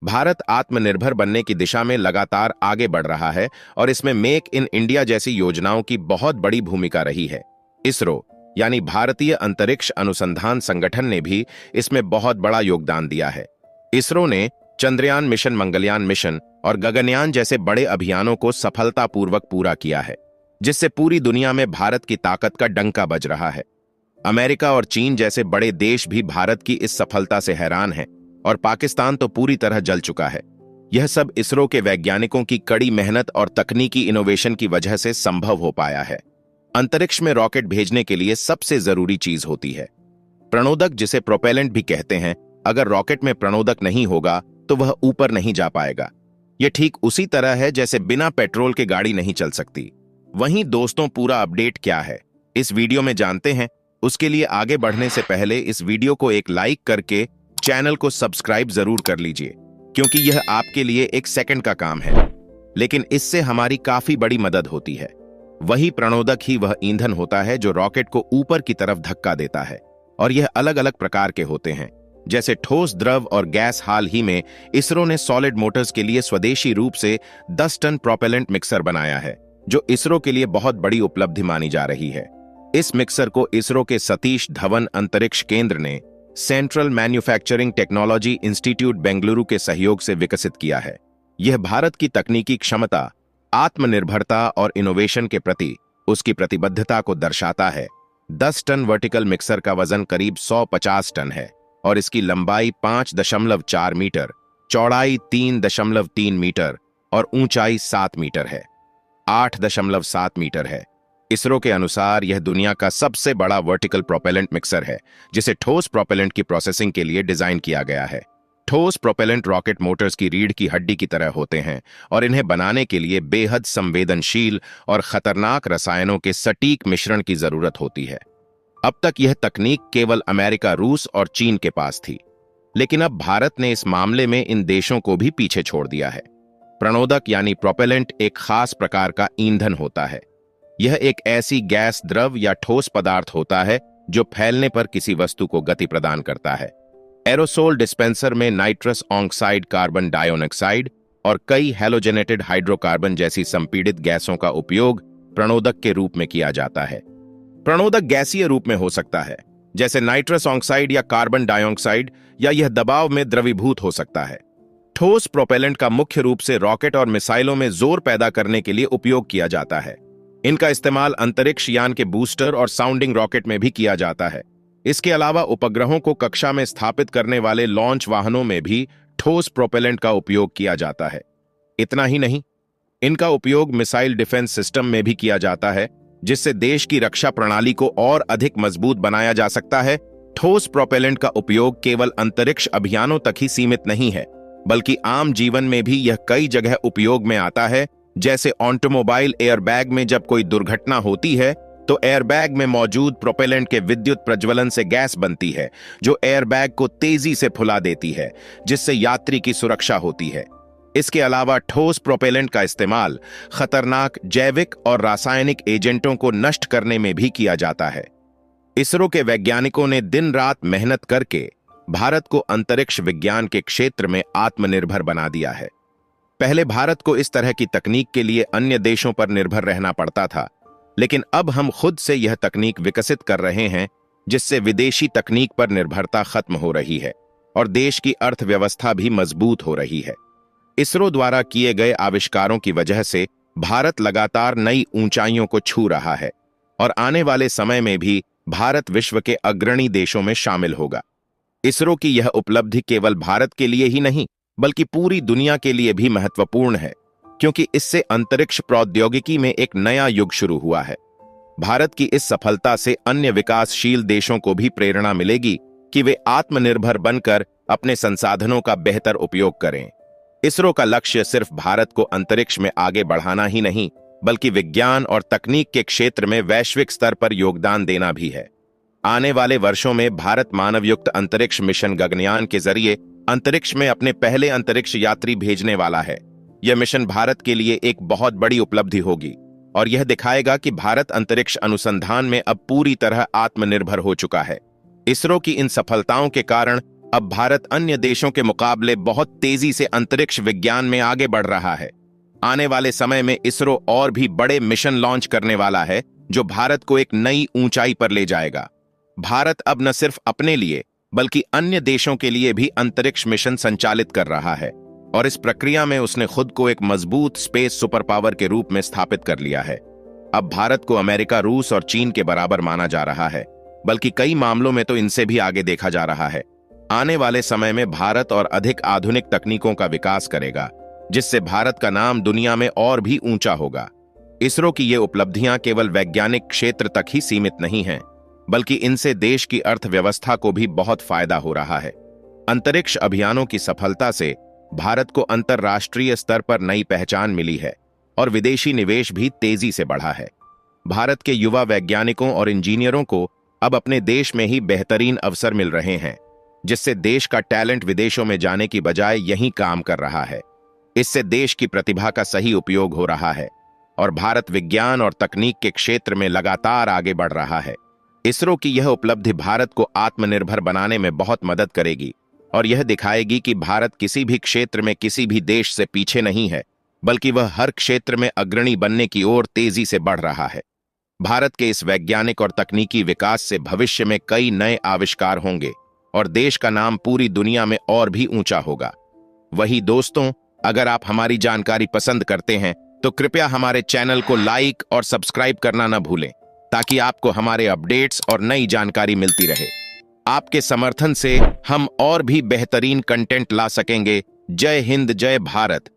भारत आत्मनिर्भर बनने की दिशा में लगातार आगे बढ़ रहा है और इसमें मेक इन इंडिया जैसी योजनाओं की बहुत बड़ी भूमिका रही है। इसरो यानी भारतीय अंतरिक्ष अनुसंधान संगठन ने भी इसमें बहुत बड़ा योगदान दिया है। इसरो ने चंद्रयान मिशन, मंगलयान मिशन और गगनयान जैसे बड़े अभियानों को सफलतापूर्वक पूरा किया है, जिससे पूरी दुनिया में भारत की ताकत का डंका बज रहा है। अमेरिका और चीन जैसे बड़े देश भी भारत की इस सफलता से हैरान हैं और पाकिस्तान तो पूरी तरह जल चुका है। यह सब इसरो के वैज्ञानिकों की कड़ी मेहनत और तकनीकी इनोवेशन की वजह से संभव हो पाया है। अंतरिक्ष में रॉकेट भेजने के लिए सबसे जरूरी चीज होती है प्रणोदक, जिसे प्रोपेलेंट भी कहते हैं। अगर रॉकेट में प्रणोदक नहीं होगा तो वह ऊपर नहीं जा पाएगा। यह ठीक उसी तरह है जैसे बिना पेट्रोल के गाड़ी नहीं चल सकती। वहीं दोस्तों, पूरा अपडेट क्या है इस वीडियो में जानते हैं। उसके लिए आगे बढ़ने से पहले इस वीडियो को एक लाइक करके चैनल को सब्सक्राइब जरूर कर लीजिए, क्योंकि यह आपके लिए एक सेकंड का काम है, लेकिन इससे हमारी काफी बड़ी मदद होती है। वही प्रणोदक ही वह ईंधन होता है जो रॉकेट को ऊपर की तरफ धक्का देता है, और यह अलग अलग प्रकार के होते हैं, जैसे ठोस, द्रव और गैस। हाल ही में इसरो ने सॉलिड मोटर्स के लिए स्वदेशी रूप से 10 टन प्रोपेलेंट मिक्सर बनाया है, जो इसरो के लिए बहुत बड़ी उपलब्धि मानी जा रही है। इस मिक्सर को इसरो के सतीश धवन अंतरिक्ष केंद्र ने central manufacturing technology institute Bengaluru के सहयोग से विकसित किया है। यह भारत की तकनीकी क्षमता, आत्मनिर्भरता और इनोवेशन के प्रति उसकी प्रतिबद्धता को दर्शाता है। 10 टन वर्टिकल मिक्सर का वजन करीब 150 टन है और इसकी लंबाई 5.4 मीटर, चौड़ाई 3.3 मीटर और ऊंचाई 7 मीटर है। 8.7 मीटर है। इसरो के अनुसार यह दुनिया का सबसे बड़ा वर्टिकल प्रोपेलेंट मिक्सर है, जिसे ठोस प्रोपेलेंट की प्रोसेसिंग के लिए डिजाइन किया गया है। ठोस प्रोपेलेंट रॉकेट मोटर्स की रीढ़ की हड्डी की तरह होते हैं और इन्हें बनाने के लिए बेहद संवेदनशील और खतरनाक रसायनों के सटीक मिश्रण की जरूरत होती है। अब तक यह तकनीक केवल अमेरिका, रूस और चीन के पास थी, लेकिन अब भारत ने इस मामले में इन देशों को भी पीछे छोड़ दिया है। प्रणोदक यानी प्रोपेलेंट एक खास प्रकार का ईंधन होता है। यह एक ऐसी गैस, द्रव या ठोस पदार्थ होता है जो फैलने पर किसी वस्तु को गति प्रदान करता है। एरोसोल डिस्पेंसर में नाइट्रस ऑक्साइड, कार्बन डाइऑक्साइड और कई हैलोजेनेटेड हाइड्रोकार्बन जैसी संपीड़ित गैसों का उपयोग प्रणोदक के रूप में किया जाता है। प्रणोदक गैसीय रूप में हो सकता है, जैसे नाइट्रस ऑक्साइड या कार्बन डाइऑक्साइड, या यह दबाव में द्रवीभूत हो सकता है। ठोस प्रोपेलेंट का मुख्य रूप से रॉकेट और मिसाइलों में जोर पैदा करने के लिए उपयोग किया जाता है। इनका इस्तेमाल अंतरिक्ष यान के बूस्टर और साउंडिंग रॉकेट में भी किया जाता है। इसके अलावा उपग्रहों को कक्षा में स्थापित करने वाले लॉन्च वाहनों में भी ठोस प्रोपेलेंट का उपयोग किया जाता है। इतना ही नहीं, इनका उपयोग मिसाइल डिफेंस सिस्टम में भी किया जाता है, जिससे देश की रक्षा प्रणाली को और अधिक मजबूत बनाया जा सकता है। ठोस प्रोपेलेंट का उपयोग केवल अंतरिक्ष अभियानों तक ही सीमित नहीं है, बल्कि आम जीवन में भी यह कई जगह उपयोग में आता है। जैसे ऑटोमोबाइल एयरबैग में जब कोई दुर्घटना होती है तो एयरबैग में मौजूद प्रोपेलेंट के विद्युत प्रज्वलन से गैस बनती है, जो एयरबैग को तेजी से फुला देती है, जिससे यात्री की सुरक्षा होती है। इसके अलावा ठोस प्रोपेलेंट का इस्तेमाल खतरनाक जैविक और रासायनिक एजेंटों को नष्ट करने में भी किया जाता है। इसरो के वैज्ञानिकों ने दिन रात मेहनत करके भारत को अंतरिक्ष विज्ञान के क्षेत्र में आत्मनिर्भर बना दिया है। पहले भारत को इस तरह की तकनीक के लिए अन्य देशों पर निर्भर रहना पड़ता था, लेकिन अब हम खुद से यह तकनीक विकसित कर रहे हैं, जिससे विदेशी तकनीक पर निर्भरता खत्म हो रही है और देश की अर्थव्यवस्था भी मजबूत हो रही है। इसरो द्वारा किए गए आविष्कारों की वजह से भारत लगातार नई ऊंचाइयों को छू रहा है और आने वाले समय में भी भारत विश्व के अग्रणी देशों में शामिल होगा। इसरो की यह उपलब्धि केवल भारत के लिए ही नहीं, बल्कि पूरी दुनिया के लिए भी महत्वपूर्ण है, क्योंकि इससे अंतरिक्ष प्रौद्योगिकी में एक नया युग शुरू हुआ है। भारत की इस सफलता से अन्य विकासशील देशों को भी प्रेरणा मिलेगी कि वे आत्मनिर्भर बनकर अपने संसाधनों का बेहतर उपयोग करें। इसरो का लक्ष्य सिर्फ भारत को अंतरिक्ष में आगे बढ़ाना ही नहीं, बल्कि विज्ञान और तकनीक के क्षेत्र में वैश्विक स्तर पर योगदान देना भी है। आने वाले वर्षों में भारत मानवयुक्त अंतरिक्ष मिशन गगनयान के जरिए अंतरिक्ष में अपने पहले अंतरिक्ष यात्री भेजने वाला है। यह मिशन भारत के लिए एक बहुत बड़ी उपलब्धि होगी और यह दिखाएगा कि भारत अंतरिक्ष अनुसंधान में अब पूरी तरह आत्मनिर्भर हो चुका है। इसरो की इन सफलताओं के कारण अब भारत अन्य देशों के मुकाबले बहुत तेजी से अंतरिक्ष विज्ञान में आगे बढ़ रहा है। आने वाले समय में इसरो और भी बड़े मिशन लॉन्च करने वाला है, जो भारत को एक नई ऊंचाई पर ले जाएगा। भारत अब न सिर्फ अपने लिए बल्कि अन्य देशों के लिए भी अंतरिक्ष मिशन संचालित कर रहा है, और इस प्रक्रिया में उसने खुद को एक मजबूत स्पेस सुपर पावर के रूप में स्थापित कर लिया है। अब भारत को अमेरिका, रूस और चीन के बराबर माना जा रहा है, बल्कि कई मामलों में तो इनसे भी आगे देखा जा रहा है। आने वाले समय में भारत और अधिक आधुनिक तकनीकों का विकास करेगा, जिससे भारत का नाम दुनिया में और भी ऊंचा होगा। इसरो की ये उपलब्धियां केवल वैज्ञानिक क्षेत्र तक ही सीमित नहीं हैं, बल्कि इनसे देश की अर्थव्यवस्था को भी बहुत फायदा हो रहा है। अंतरिक्ष अभियानों की सफलता से भारत को अंतर्राष्ट्रीय स्तर पर नई पहचान मिली है और विदेशी निवेश भी तेजी से बढ़ा है। भारत के युवा वैज्ञानिकों और इंजीनियरों को अब अपने देश में ही बेहतरीन अवसर मिल रहे हैं, जिससे देश का टैलेंट विदेशों में जाने की बजाय यहीं काम कर रहा है। इससे देश की प्रतिभा का सही उपयोग हो रहा है और भारत विज्ञान और तकनीक के क्षेत्र में लगातार आगे बढ़ रहा है। इसरो की यह उपलब्धि भारत को आत्मनिर्भर बनाने में बहुत मदद करेगी और यह दिखाएगी कि भारत किसी भी क्षेत्र में किसी भी देश से पीछे नहीं है, बल्कि वह हर क्षेत्र में अग्रणी बनने की ओर तेजी से बढ़ रहा है। भारत के इस वैज्ञानिक और तकनीकी विकास से भविष्य में कई नए आविष्कार होंगे और देश का नाम पूरी दुनिया में और भी ऊंचा होगा। वही दोस्तों, अगर आप हमारी जानकारी पसंद करते हैं तो कृपया हमारे चैनल को लाइक और सब्सक्राइब करना न भूलें, ताकि आपको हमारे अपडेट्स और नई जानकारी मिलती रहे। आपके समर्थन से हम और भी बेहतरीन कंटेंट ला सकेंगे। जय हिंद, जय भारत।